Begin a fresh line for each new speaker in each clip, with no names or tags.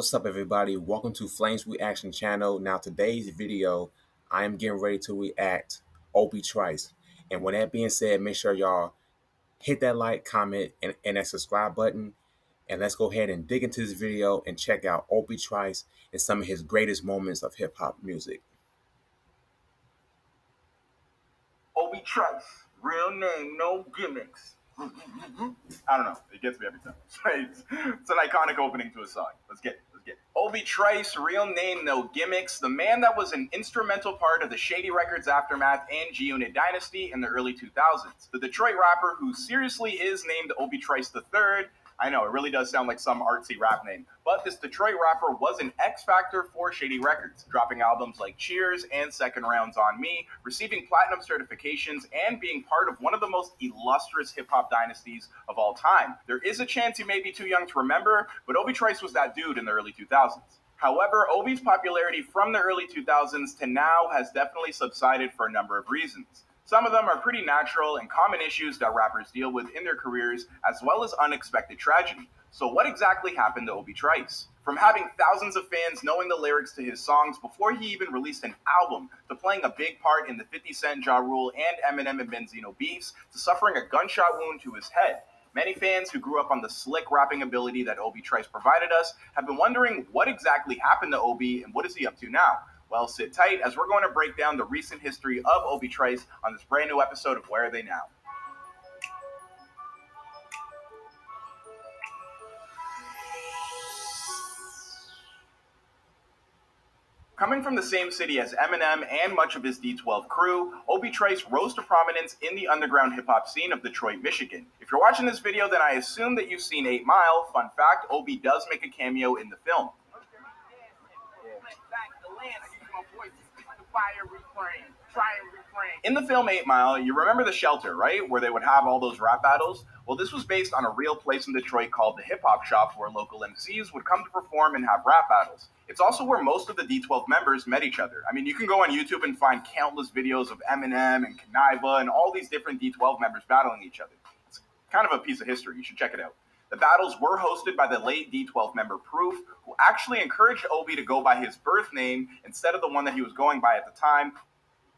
What's up, everybody? Welcome to Flames Reaction channel. Now, today's video, I am getting ready to react Obie Trice. And with that being said, make sure y'all hit that like, comment, and that subscribe button. And let's go ahead and dig into this video and check out Obie Trice and some of his greatest moments of hip hop music.
Obie Trice, real name, no gimmicks. I don't know. It gets me every time. It's an iconic opening to a song. Let's get it. Obie Trice, real name, no gimmicks. The man that was an instrumental part of the Shady Records aftermath and G-Unit dynasty in the early 2000s. The Detroit rapper who seriously is named Obie Trice III. I know, it really does sound like some artsy rap name. But this Detroit rapper was an X factor for Shady Records, dropping albums like Cheers and Second Rounds on Me, receiving platinum certifications, and being part of one of the most illustrious hip-hop dynasties of all time. There is a chance you may be too young to remember, but Obie Trice was that dude in the early 2000s. However, Obie's popularity from the early 2000s to now has definitely subsided for a number of reasons. Some of them are pretty natural and common issues that rappers deal with in their careers, as well as unexpected tragedy. So what exactly happened to Obie Trice? From having thousands of fans knowing the lyrics to his songs before he even released an album, to playing a big part in the 50 Cent, Ja Rule, and Eminem and Benzino beefs, to suffering a gunshot wound to his head. Many fans who grew up on the slick rapping ability that Obie Trice provided us have been wondering what exactly happened to Obie and what is he up to now? Well, sit tight as we're going to break down the recent history of Obie Trice on this brand new episode of Where Are They Now? Coming from the same city as Eminem and much of his D12 crew, Obie Trice rose to prominence in the underground hip-hop scene of Detroit, Michigan. If you're watching this video, then I assume that you've seen 8 Mile. Fun fact, Obie does make a cameo in the film. In the film 8 Mile, you remember the shelter, right? Where they would have all those rap battles? Well, this was based on a real place in Detroit called the Hip Hop Shop, where local MCs would come to perform and have rap battles. It's also where most of the D12 members met each other. I mean, you can go on YouTube and find countless videos of Eminem and Kaniva and all these different D12 members battling each other. It's kind of a piece of history. You should check it out. The battles were hosted by the late D12 member Proof, who actually encouraged Obie to go by his birth name instead of the one that he was going by at the time.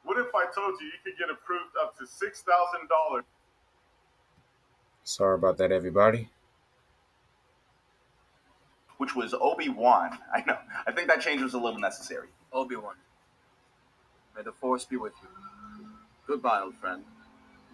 What if I told you could get approved up to $6,000?
Sorry about that, everybody.
Which was Obi-Wan. I know. I think that change was a little necessary.
Obi-Wan, may the Force be with you. Goodbye, old friend.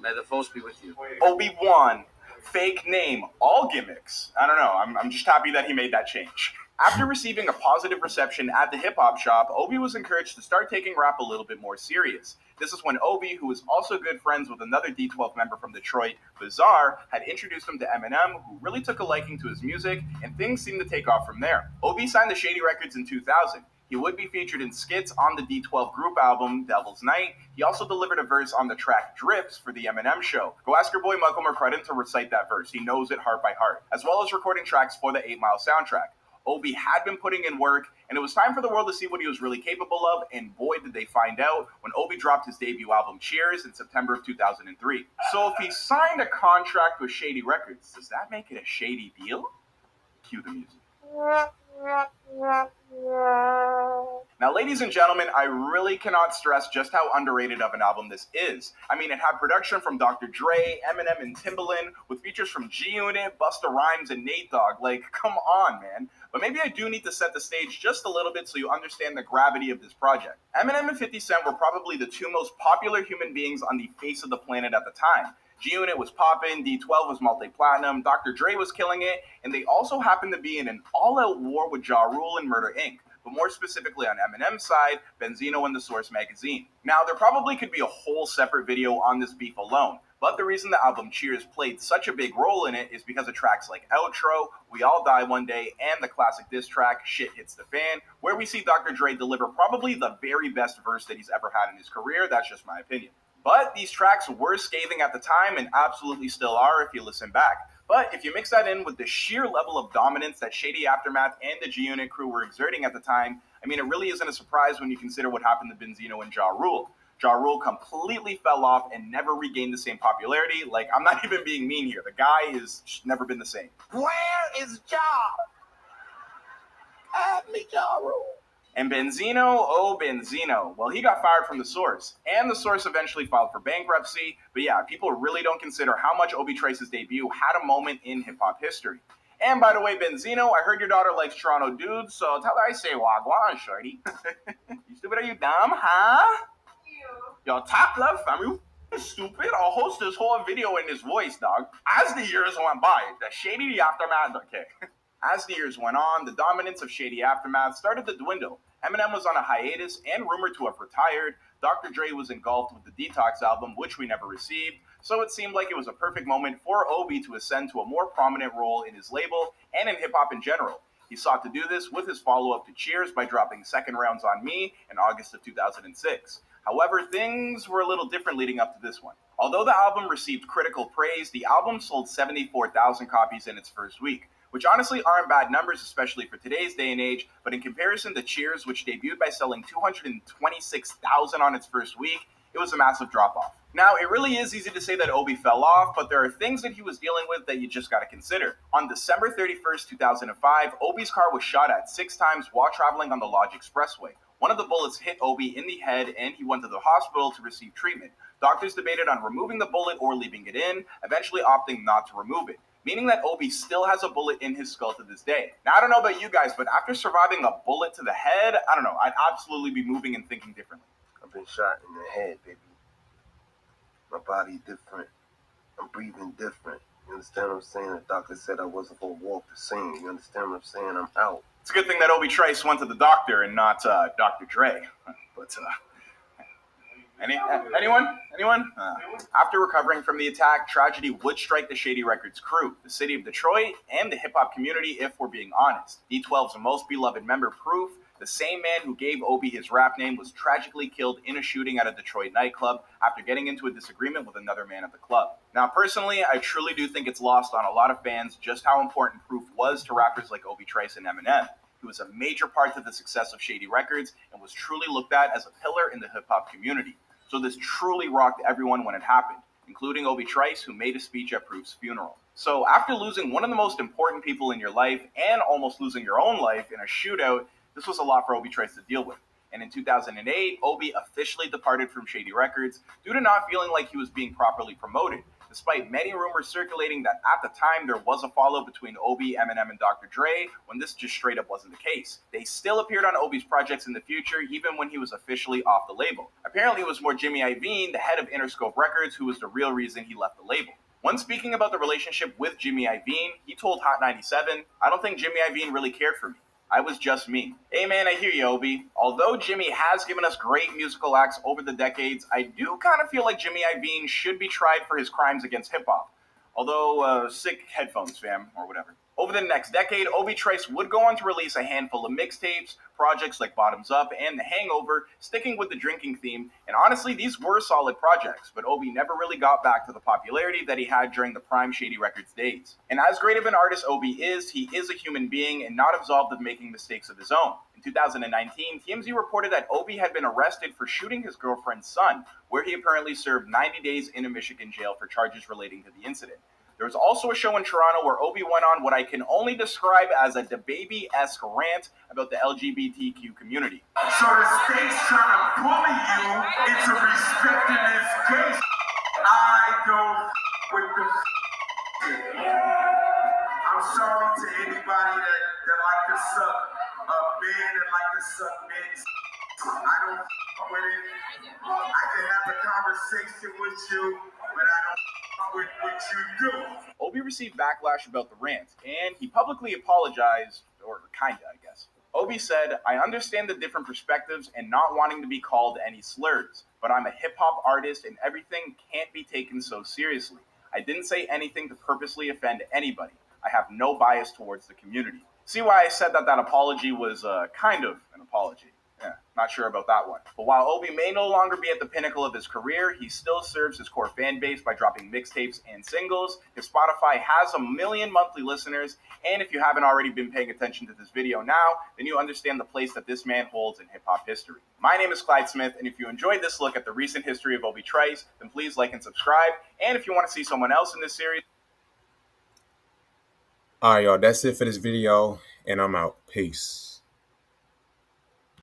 May the Force be with you.
Obi-Wan. Fake name. All gimmicks. I don't know. I'm just happy that he made that change. After receiving a positive reception at the hip-hop shop, Obie was encouraged to start taking rap a little bit more serious. This is when Obie, who was also good friends with another D12 member from Detroit, Bizarre, had introduced him to Eminem, who really took a liking to his music, and things seemed to take off from there. Obie signed to Shady Records in 2000. He would be featured in skits on the D12 group album, Devil's Night. He also delivered a verse on the track Drips for the Eminem show. Go ask your boy Michael McCrudden to recite that verse. He knows it heart by heart, as well as recording tracks for the 8 Mile soundtrack. Obie had been putting in work, and it was time for the world to see what he was really capable of, and boy did they find out when Obie dropped his debut album Cheers in September of 2003. So if he signed a contract with Shady Records, does that make it a shady deal? Cue the music. Now, ladies and gentlemen, I really cannot stress just how underrated of an album this is. I mean, it had production from Dr. Dre, Eminem, and Timbaland, with features from G-Unit, Busta Rhymes, and Nate Dogg. Like, come on, man. But maybe I do need to set the stage just a little bit so you understand the gravity of this project. Eminem and 50 Cent were probably the two most popular human beings on the face of the planet at the time. G-Unit was poppin', D12 was multi-platinum, Dr. Dre was killing it, and they also happened to be in an all-out war with Ja Rule and Murder Inc., but more specifically on Eminem's side, Benzino and The Source magazine. Now, there probably could be a whole separate video on this beef alone, but the reason the album Cheers played such a big role in it is because of tracks like Outro, We All Die One Day, and the classic diss track, Shit Hits the Fan, where we see Dr. Dre deliver probably the very best verse that he's ever had in his career. That's just my opinion. But these tracks were scathing at the time and absolutely still are if you listen back. But if you mix that in with the sheer level of dominance that Shady Aftermath and the G-Unit crew were exerting at the time, I mean, it really isn't a surprise when you consider what happened to Benzino and Ja Rule. Ja Rule completely fell off and never regained the same popularity. Like, I'm not even being mean here. The guy has never been the same.
Where is Ja?
And Benzino, oh Benzino, well, he got fired from The Source, and The Source eventually filed for bankruptcy. But yeah, people really don't consider how much Obie Trice's debut had a moment in hip hop history. And by the way, Benzino, I heard your daughter likes Toronto dudes, so tell her I say wagwan, shorty. You stupid? Are you dumb, huh? Yo, top love, fam. You stupid. I'll host this whole video in this voice, dog. As the years went by, the shady aftermath. Okay. As the years went on, the dominance of Shady Aftermath started to dwindle. Eminem was on a hiatus and rumored to have retired. Dr. Dre was engulfed with the Detox album, which we never received, so it seemed like it was a perfect moment for Obie to ascend to a more prominent role in his label and in hip hop in general. He sought to do this with his follow up to Cheers by dropping Second Rounds on Me in August of 2006. However, things were a little different leading up to this one. Although the album received critical praise, the album sold 74,000 copies in its first week, which honestly aren't bad numbers, especially for today's day and age, but in comparison to Cheers, which debuted by selling 226,000 on its first week, it was a massive drop off. Now, it really is easy to say that Obie fell off, but there are things that he was dealing with that you just gotta consider. On December 31st, 2005, Obie's car was shot at 6 times while traveling on the Lodge Expressway. One of the bullets hit Obie in the head and he went to the hospital to receive treatment. Doctors debated on removing the bullet or leaving it in, eventually opting not to remove it, meaning that Obie still has a bullet in his skull to this day. Now, I don't know about you guys, but after surviving a bullet to the head, I don't know, I'd absolutely be moving and thinking differently.
I've been shot in the head, baby. My body different. I'm breathing different. You understand what I'm saying? The doctor said I wasn't going to walk the same. You understand what I'm saying? I'm out.
It's a good thing that Obie Trice went to the doctor and not Dr. Dre. But anyone? After recovering from the attack, tragedy would strike the Shady Records crew, the city of Detroit, and the hip-hop community, if we're being honest. D12's most beloved member, Proof, the same man who gave Obie his rap name, was tragically killed in a shooting at a Detroit nightclub after getting into a disagreement with another man at the club. Now, personally, I truly do think it's lost on a lot of fans just how important Proof was to rappers like Obie Trice and Eminem. He was a major part of the success of Shady Records and was truly looked at as a pillar in the hip-hop community. So this truly rocked everyone when it happened, including Obie Trice, who made a speech at Proof's funeral. So after losing one of the most important people in your life and almost losing your own life in a shootout, this was a lot for Obie Trice to deal with. And in 2008, Obie officially departed from Shady Records due to not feeling like he was being properly promoted, despite many rumors circulating that at the time there was a follow between Obie, Eminem, and Dr. Dre, when this just straight up wasn't the case. They still appeared on Obie's projects in the future, even when he was officially off the label. Apparently, it was more Jimmy Iovine, the head of Interscope Records, who was the real reason he left the label. When speaking about the relationship with Jimmy Iovine, he told Hot 97, "I don't think Jimmy Iovine really cared for me. I was just me." Hey man, I hear you, Obie. Although Jimmy has given us great musical acts over the decades, I do kind of feel like Jimmy Iovine should be tried for his crimes against hip hop. Although, sick headphones, fam, or whatever. Over the next decade, Obie Trice would go on to release a handful of mixtapes, projects like Bottoms Up and The Hangover, sticking with the drinking theme, and honestly, these were solid projects, but Obie never really got back to the popularity that he had during the prime Shady Records days. And as great of an artist Obie is, he is a human being and not absolved of making mistakes of his own. In 2019, TMZ reported that Obie had been arrested for shooting his girlfriend's son, where he apparently served 90 days in a Michigan jail for charges relating to the incident. There was also a show in Toronto where Obie went on what I can only describe as a DaBaby-esque rant about the LGBTQ community.
So the state's trying to bully you into respecting this case. I don't with the I'm sorry to anybody that like to suck men and like to suck men's. I don't with it. I can have a conversation with you, but I don't with what you do.
Obie received backlash about the rant, and he publicly apologized, or kinda, I guess. Obie said, "I understand the different perspectives and not wanting to be called any slurs, but I'm a hip-hop artist and everything can't be taken so seriously. I didn't say anything to purposely offend anybody. I have no bias towards the community." See why I said that apology was kind of an apology. Yeah, not sure about that one. But while Obie may no longer be at the pinnacle of his career, he still serves his core fan base by dropping mixtapes and singles. His Spotify has 1 million monthly listeners, and if you haven't already been paying attention to this video now, then you understand the place that this man holds in hip-hop history. My name is Clyde Smith, and if you enjoyed this look at the recent history of Obie Trice, then please like and subscribe. And if you want to see someone else in this series...
All right, y'all, that's it for this video, and I'm out. Peace.